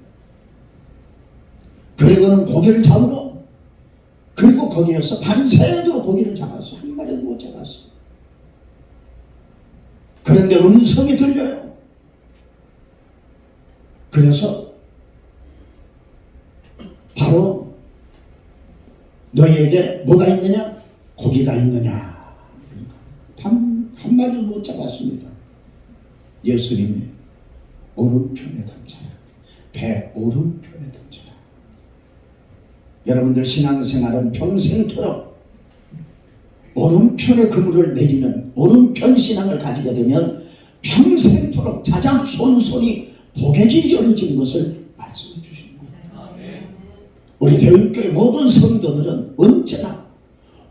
그리고는 고기를 잡으러, 그리고 거기에서 밤새도록 고기를 잡았어. 한 마리도 못 잡았어. 그런데 음성이 들려요. 그래서 바로 너희에게 뭐가 있느냐? 고기가 있느냐? 한 마리도 못 잡았습니다. 예수님이 오른편에 던져라. 배 오른편에 던져라. 여러분들 신앙생활은 평생토록 오른편에 그물을 내리는 오른편 신앙을 가지게 되면 평생토록 자작손손이 복의 길이 열어지는 것을 말씀해 주시는 거예요. 우리 교육교회 모든 성도들은 언제나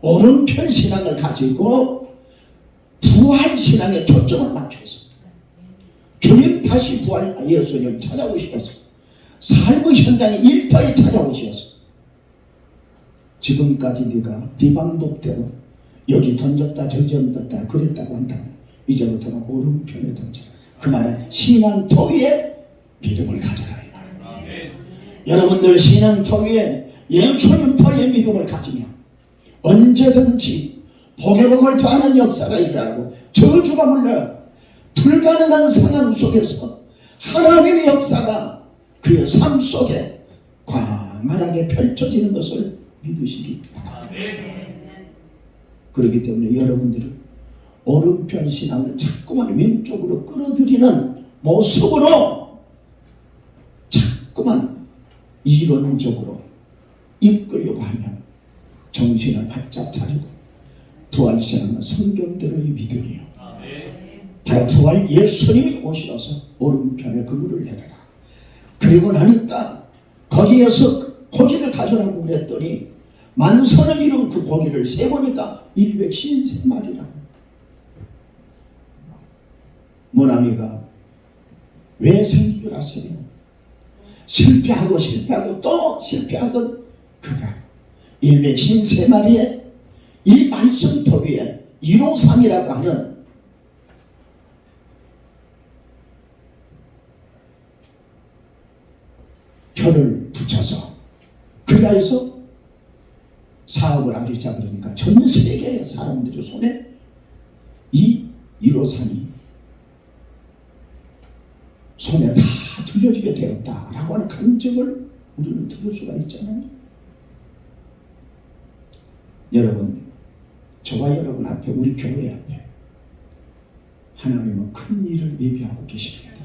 오른편 신앙을 가지고 부활 신앙에 초점을 맞춰서 주님 다시 부활 예수님 찾아오셔서 삶의 현장에 일터에 찾아오셔서 지금까지 네가 네 방법대로 여기 던졌다 저기 던졌다 그랬다고 한다면 이제부터는 오른편에 던져라. 그 말은 신앙토 위에 믿음을 가져라 이 말이에요. 여러분들 신앙토 위에 예수님 토에 믿음을 가지면 언제든지 복의 복을 더하는 역사가 일어나고 저주가 물러나고 불가능한 상황 속에서 하나님의 역사가 그의 삶 속에 광활하게 펼쳐지는 것을 믿으시기 바랍니다. 그렇기 때문에 여러분들은 오른편 신앙을 자꾸만 왼쪽으로 끌어들이는 모습으로 자꾸만 이론적으로 이끌려고 하면 정신을 바짝 차리고 부활신앙은 성경대로의 믿음이요. 바로 부활 예수님이 오셔서 오른편에 그물을 내려라. 그리고 나니까 거기에서 고기를 가져라고 그랬더니 만선을 이룬 그 고기를 세보니까 153마리라고. 모나미가 왜 생긴 줄 아세요? 실패하고 또 실패하던 그가 153마리의 이 말씀터 위에 153이라고 하는 표를 붙여서 그가에서 사업을 하기 시작하니까 전 세계의 사람들의 손에 이 153이 손에 다 들려지게 되었다라고 하는 감정을 우리는 들을 수가 있잖아요. 여러분, 저와 여러분 앞에, 우리 교회 앞에 하나님은 큰 일을 예비하고 계십니다.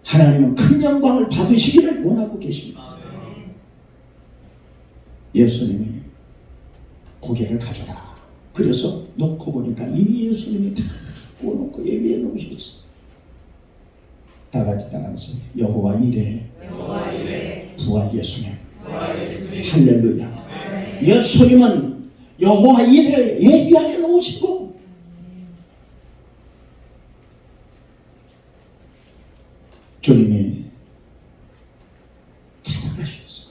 하나님은 큰 영광을 받으시기를 원하고 계십니다. 예수님이 고개를 가져라. 그래서 놓고 보니까 이미 예수님이 다 구워놓고 예비해 놓으셨어요. 다 같이 따라하세요. 여호와 이레 부활 예수님. 할렐루야. 예수님은 여호와 이레 예비하여 놓으시고 주님이 찾아가셨어.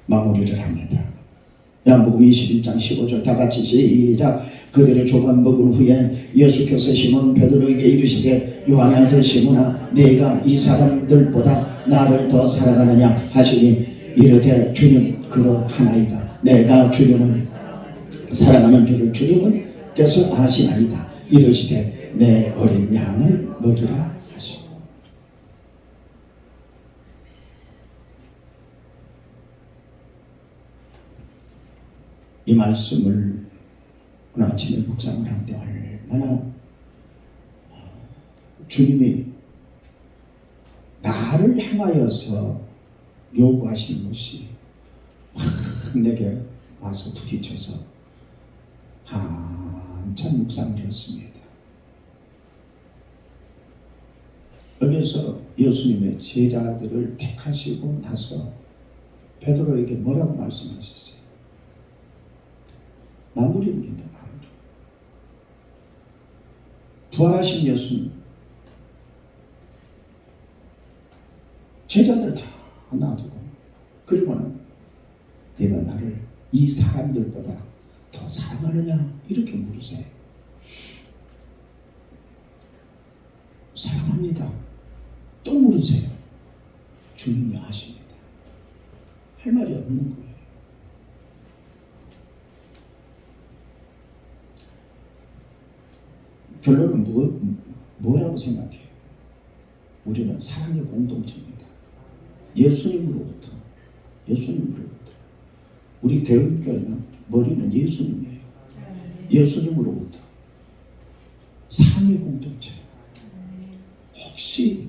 마무리를 합니다. 요한복음 21장 15절 다 같이 시작. 그들의 조반 먹은 후에 예수께서 시몬 베드로에게 이르시되 요한의 아들 시몬아 네가 이 사람들보다 나를 더 사랑하느냐 하시니 이르되 주님 그러하나이다. 내가 주님을 사랑하는 줄을 주님께서 아시나이다. 이르시되 내 어린 양을 먹이라 하시고. 이 말씀을 오늘 아침에 묵상을 하는데 얼마나 주님이 나를 향하여서 요구하시는 것이 막 내게 와서 부딪혀서 한참 묵상을 했습니다. 여기서 예수님의 제자들을 택하시고 나서 베드로에게 뭐라고 말씀하셨어요? 마무리입니다. 마무리. 부활하신 예수님 제자들 다 놔두고 그리고는 내가 나를 이 사람들보다 더 사랑하느냐 이렇게 물으세요. 사랑합니다. 또 물으세요. 주님이 아십니다. 할 말이 없는 거예요. 결론은 뭐라고 생각해요? 우리는 사랑의 공동체입니다. 예수님으로부터 우리 대흥교회는 머리는 예수님이에요. 예수님으로부터 사랑의 공동체. 혹시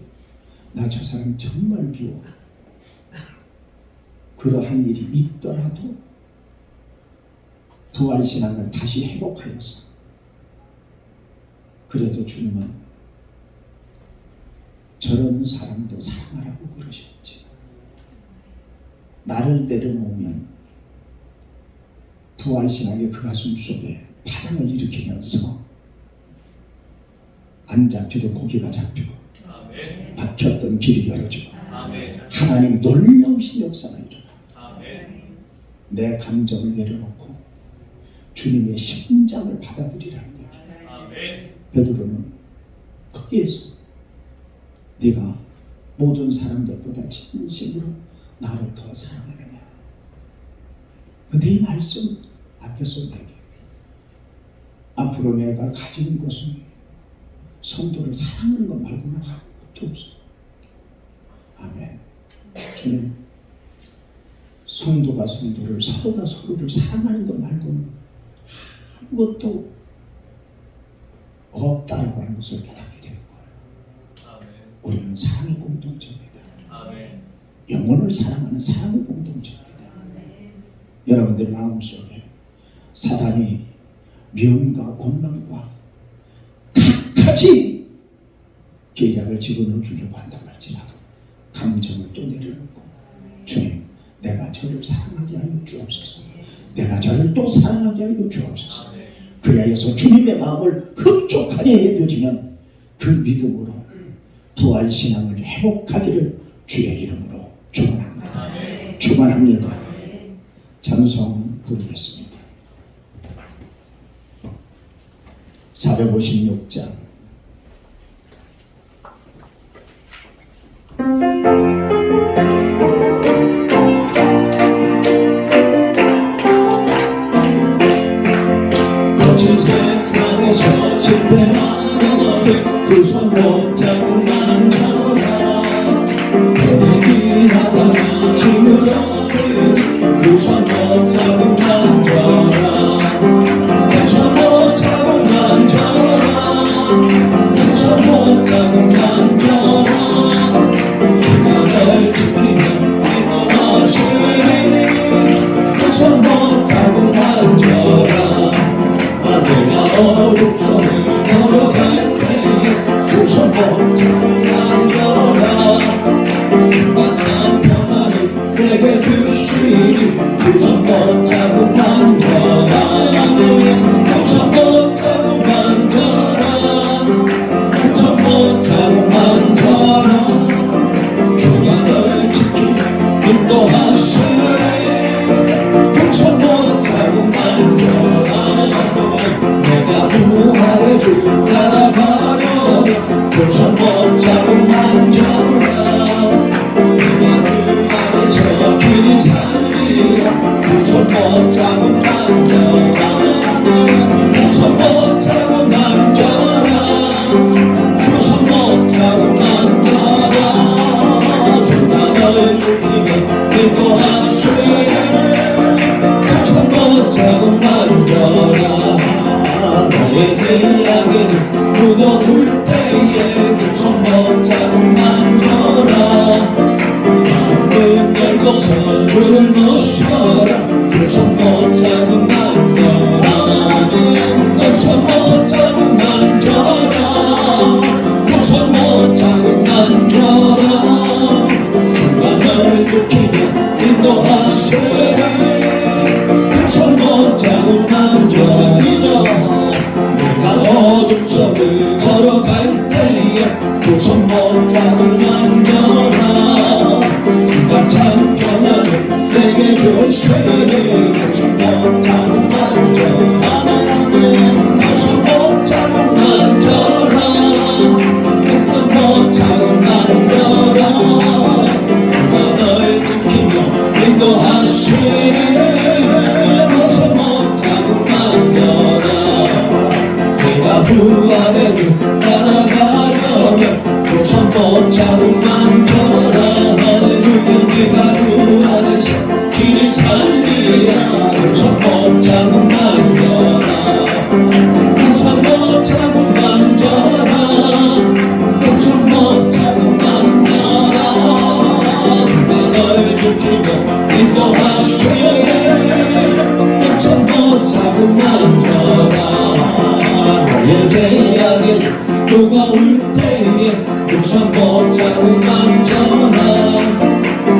나 저 사람 정말 미워 그러한 일이 있더라도 부활신앙을 다시 회복하여서 그래도 주님은 저런 사람도 사랑하라고 그러셨지. 나를 내려놓으면 부활신앙의 그 가슴 속에 파장을 일으키면서 안 잡히던 고기가 잡히고 막혔던 길이 열어지고 하나님이 놀라우신 역사가 일어나. 내 감정을 내려놓고 주님의 심장을 받아들이라는 얘기. 베드로는 거기에서 네가 모든 사람들보다 진심으로 나를 더 사랑하느냐. 근데 이 말씀 앞에서 내게 앞으로 내가 가진 것은 성도를 사랑하는 것 말고는 아무것도 없어. 아멘. 주님 성도가 성도를, 서로가 서로를 사랑하는 것 말고는 아무것도 없다라고 하는 것을 깨닫게 되는 거예요. 아멘. 우리는 사랑의 공동체입니다. 아멘. 영혼을 사랑하는 사랑의 공동체입니다. 여러분들 마음속에 사단이 미움과 원망과 각가지 계략을 집어넣어 주려고 한다고 할지라도 감정을 또 내려놓고, 주님, 내가 저를 사랑하게 하여 주옵소서. 내가 저를 또 사랑하게 하여 주옵소서. 그리하여서 주님의 마음을 흡족하게 해드리면 그 믿음으로 부활신앙을 회복하기를 주의 이름으로 축원합니다. 축원합니다. 찬송 부르겠습니다. 456장. 거친 세상에서 실패하는 어들 그 손 못잡고 만져라. 거리긴 하다가 힘을 얻을 그 손 못잡고 만져라. 그 손 못잡고 만져라. 그 손 못잡고 만져라. 주가 널 지키면 인도하시니 그 손 못잡고 만져라. 내가 어둠 속을 걸어갈 때에 그 손 못잡고 만져라. 그가 평안을 내게 주시니 그 손 못잡고 만져라. 그 손 못잡고 만져라. 그 손 못잡고 만져라. 주가 널 지키며 인도하시네. 그 손 못잡고 만져라. 내가 부활의 주 따라가려면 그 손 못잡고 만져라. 내가 그 안에서 길이 살리라. 그 손 못잡고 만져라. 그 손 못잡고 만져라. 그 손 못잡고 만져라. 주가 널 지키며 인도하시네. 그 손 못잡고 만져라. 너의 죄악에는 무거울 때에 그 손 못잡고 만져라. 마음을 열고서 주를 모셔라. 그 손 못잡고 만져라. 그 손 못잡고 만져라. 그 손 못잡고 만져라. 주가 널 지키며 인도하시네. 그 손 못잡고 만져라. 내가 어둠 속을 걸어갈 때에 그 손 못잡고 만져라. 그가 참 평안을 내게 주시니 그 손 못잡고 만져라. 그 손 못잡고 만져라. 그 손 못잡고 만져라. 그가 널 지키며 인도하시니 그 손 못잡고 만져라. 내가 부활의 주 따라가려면 그 손 못잡고 만져라. 할렐루야. 내가 주 안에서 길을 살리라. 그 손 못잡고 만져라. 그 손 못잡고 만져라. 그 손 못잡고 만져라. 주가 널 지키며 인도하시네. 그 손 못잡고 만져라. 너의 죄악에 누가 올 때에 그 손 못잡고 만져라.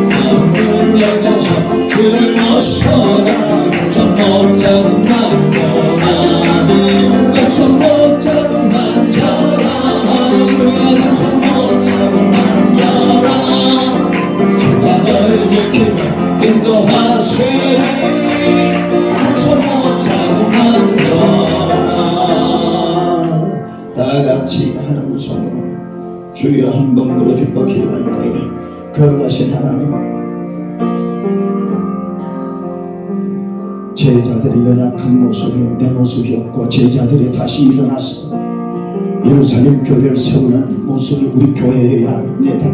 마음을 열고서 주를 모셔라. 그 손 못잡고 만져라. 그 손 못잡고 만져라. 할렐루야. 그 손 못잡고 만져라. 주가 널 지키며 인도하시네. 그 손 못잡고 만져라. 다같이 하나님 손으로 주여 한번 물어주고 기도할 때에 거룩하신 하나님, 제자들의 연약한 모습이 내 모습이었고 제자들이 다시 일어나서 예루살렘 교회를 세우는 모습이 우리 교회여야 합니다.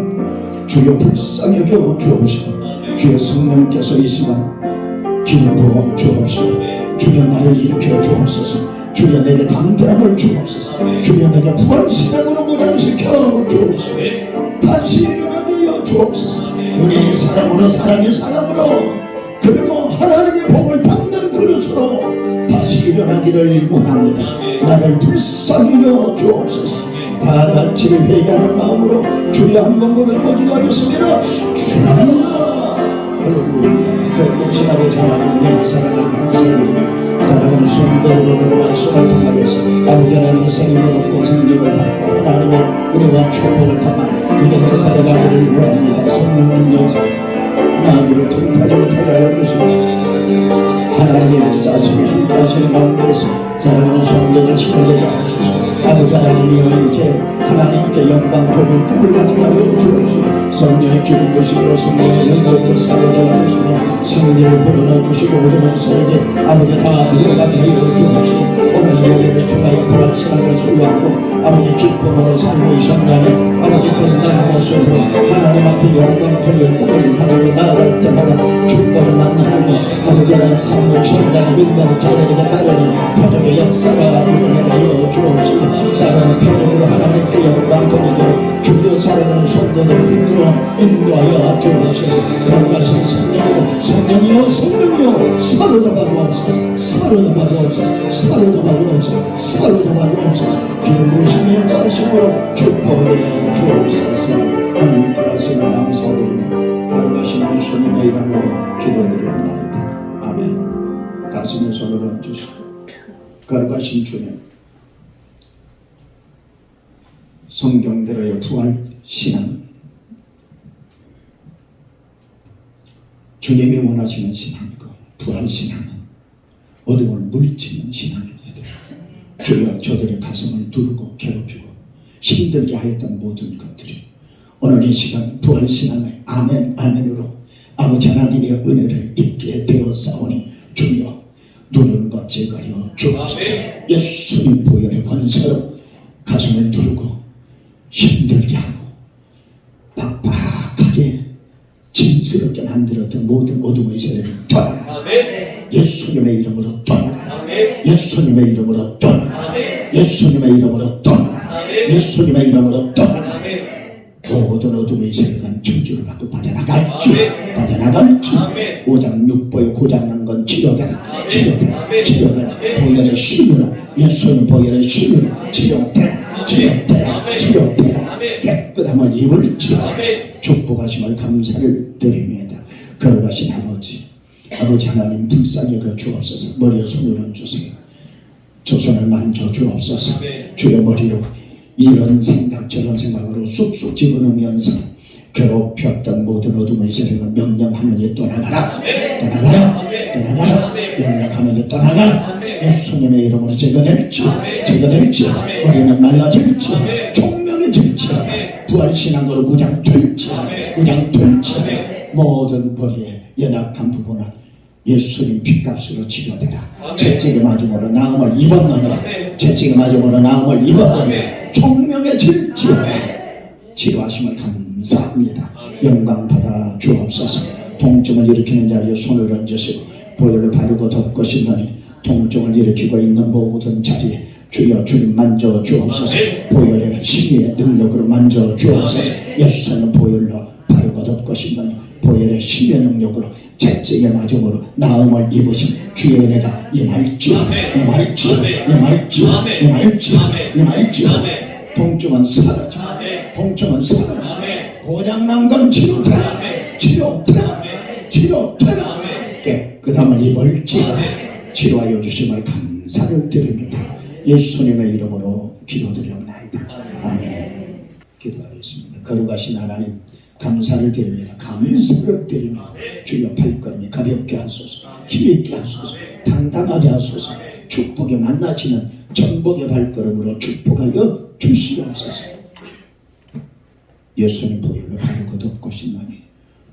주여 불쌍히 여겨 주옵시고 주의 성령께서 이 시간 기름 부어 주옵소서. 주여 나를 일으켜 주옵소서. 주여 내게 담대함을 주옵소서. 주여 내게 부활신앙으로 무장시켜 주옵소서. 다시 일어나게 하여 주옵소서. 은혜의 사람으로 사랑의 사람으로 그리고 하나님의 복을 받는 그릇으로 다시 일어나기를 원합니다. 나를 불쌍히 여겨 주옵소서. 다 같이 회개하는 마음으로 주여 한번 부르고 기도하겠습니다. 주여 할렐루야. 거룩하신 아버지 하나님, 은혜와 사랑을 감사드리며 사랑하는 성도들을 말씀을 통하여서 아버지 하나님의 생명을 얻고 생명을 받고 하나님의 은혜와 축복을 담아 믿음으로 가져가기를 원합니다. 성령님 역사 나기로 틈타지 못하게 하여 주시고 하나님의 역사하심이 함께하시는 가운데서 사랑하는 성도들 힘을 내게 하소서. 아버지 하나님이여 이제 하나님께 영광 복을 꿈을 가지게 하여 주옵소서. 성령의 기름 부으시고 성령의 능력으로 사로잡아 주시며 승리를 불어넣어 주시고 어둠의 세력에 아버지 다 밀려가게 하여 주옵소서. 오늘 예배를 통하여 불안신앙을 소유하고 아버지 기쁨으로 살고 있었나니 아버지 건강한 모습으로 하나님 앞에 영광 돌릴 꿈을 가지고 나아갈 때마다 축복을 만나고 아버지 하나님 삶의 현장에 믿는 자들에게 따르는 표적의 역사가 일어나게 하여 주옵소서. 따르는 표적으로 하나님께 영광 돌리도록 주여 사랑하는 성도들을 붙들어 인도하여 주옵소서. 거룩하신 성령이여 성령이여 성령이여 사로잡아 주옵소서. 사로잡아 주옵소서. 사로잡아 주옵소서. 사로잡아 주옵소서. 기름 부으심의 역사하심으로 축복해 주옵소서. 함께 하시는 감사드리며 거룩하신 예수님의 이름으로 기도드립니다. 아멘. 가슴에 손을 얹으시고 거룩하신 주님, 성경대로의 부활 신앙은 주님이 원하시는 신앙이고 부활 신앙은 어둠을 물리치는 신앙입니다. 주여 저들의 가슴을 누르고 괴롭히고 힘들게 하였던 모든 것들이 오늘 이 시간 부활 신앙의 아멘 아멘으로 아버지 하나님의 은혜를 입게 되었사오니 주여 누르는 것 제거하여 주옵소서. 예수님 보혈의 권세로 가슴을 누르고 힘들게 하고 빡빡하게 진스럽게 만들었던 모든 어둠의 세력을 떠나가. 예수님의 이름으로 떠나가. 예수님의 이름으로 떠나가. 예수님의 이름으로 떠나가. 예수님의 이름으로 떠나가. 모든 어둠의 세력은 저주를 받고 빠져나갈지 빠져나갈지 5장 6보에 고장난 건 치료되라. 치료되라. 치료되라. 보혈의 힘으로 예수님 보혈의 힘으로 치료되라. 치료되라. 치료되라. 깨끗함을 입을지 축복하심을 감사를 드립니다. 거룩하신 아버지 하나님 불쌍히 여겨 주옵소서. 머리에 손을 얹으세요. 저 손을 만져 주옵소서. 주의 머리로 이런 생각 저런 생각으로 쑥쑥 집어넣으면서 괴롭혔던 모든 어둠의 세력을 명령하느니 떠나가라. 떠나가라. 떠나가라. 명령하느니 떠나가라. 예수님의 이름으로 제거될지 제거될지 머리는 맑아질지 총명해질지 부활신앙으로 무장될지 무장될지 모든 머리의 연약한 부분은 예수님 핏값으로 치료되라. 채찍의 맞음으로 나음을 입었느니라. 채찍의 맞음으로 나음을 입었느니라. 총명해질지 치료하심을 감사합니다. 영광 받아 주옵소서. 통증을 일으키는 자리에 손을 얹으시고 보혈을 바르고 덮고 씻느니 통증을 일으키고 있는 모든 자리에 주여 주님 만져 주옵소서. 보혈의 힘의 능력으로 만져 주옵소서. 예수는 보혈로 바르고 덮고 씻느니 보혈의 힘의 능력으로 채찍의 맞음으로 나음을 입으신 주의 은혜가 임할지 임할지 임할지 임할지 임할지. 통증은 사라져. 통증은 사라져. 고장난 건 치료되라. 치료되라. 치료되라. 깨끗함을 입을지 치료하여 주심을 감사를 드립니다. 예수님의 이름으로 기도드리옵나이다. 아멘. 기도하겠습니다. 거룩하신 하나님 감사를 드립니다. 감사를 드립니다. 주여 발걸음이 가볍게 하소서. 힘있게 하소서. 당당하게 하소서. 축복에 만나시는 전복의 발걸음으로 축복하여 주시옵소서. 예수님 보혈로 바르고 덮고 씻나니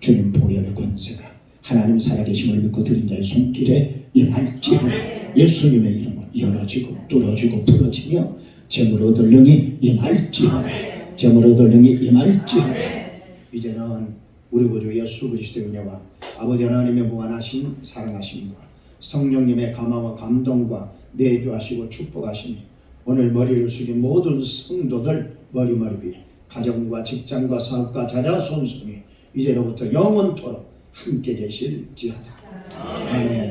주님 보혈의 권세가 하나님 살아계심을 믿고 드린 자의 손길에 임할지어다. 예수님의 이름으로 열어지고 뚫어지고 풀어지며 재물 얻을 능이 임할지어다. 재물 얻을 능이 임할지어다. 이제는 우리 구주 예수 그리스도의 은혜와 아버지 하나님의 무한하신 사랑하심과 성령님의 감화와 감동과 내주하시고 축복하시니 오늘 머리를 숙인 모든 성도들 머리머리 위에 가정과 직장과 사업과 자자손손이 이제로부터 영원토록 함께 계실지어다. 아멘.